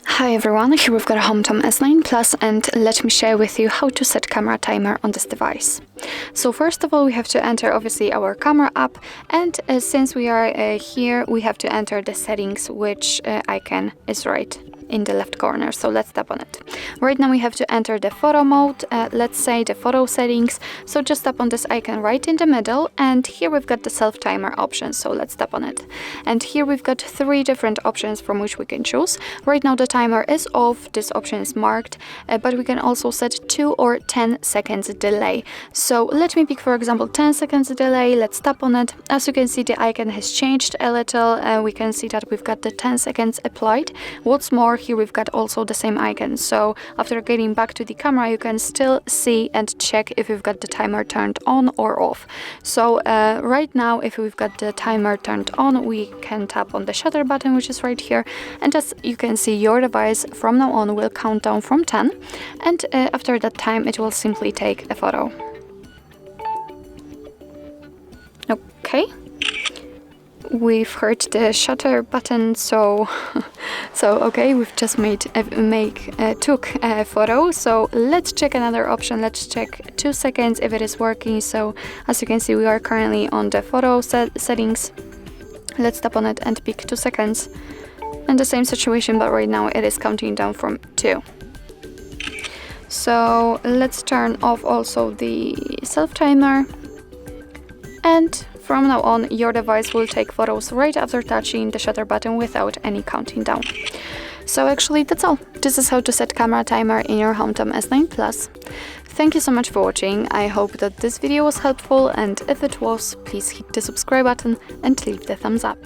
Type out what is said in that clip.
Hi everyone, here we've got a HOMTOM S9 Plus, and let me share with you how to set camera timer on this device. So first of all, we have to enter obviously our camera app, and since we are here, we have to enter the settings, which icon is right in the left corner. So let's tap on it. Right now we have to enter the photo mode, let's say the photo settings. So just tap on this icon right in the middle, and here we've got the self timer option. So let's tap on it. And here we've got 3 different options from which we can choose. Right now the timer is off, this option is marked, but we can also set 2 or 10 seconds delay. So let me pick, for example, 10 seconds delay. Let's tap on it. As you can see, the icon has changed a little. We can see that we've got the 10 seconds applied. What's more, here we've got also the same icon. So after getting back to the camera, you can still see and check if you've got the timer turned on or off. So right now, if we've got the timer turned on, we can tap on the shutter button, which is right here. And as you can see, your device from now on will count down from 10. And after that time, it will simply take a photo. Okay. We've heard the shutter button, so okay, we've just took a photo. So let's check another option. Let's check 2 seconds if it is working. So as you can see, we are currently on the photo settings. Let's tap on it and pick 2 seconds. And the same situation, but right now it is counting down from 2. So let's turn off also the self timer, and from now on, your device will take photos right after touching the shutter button without any counting down. So actually, that's all. This is how to set camera timer in your HOMTOM S9 Plus. Thank you so much for watching. I hope that this video was helpful, and if it was, please hit the subscribe button and leave the thumbs up.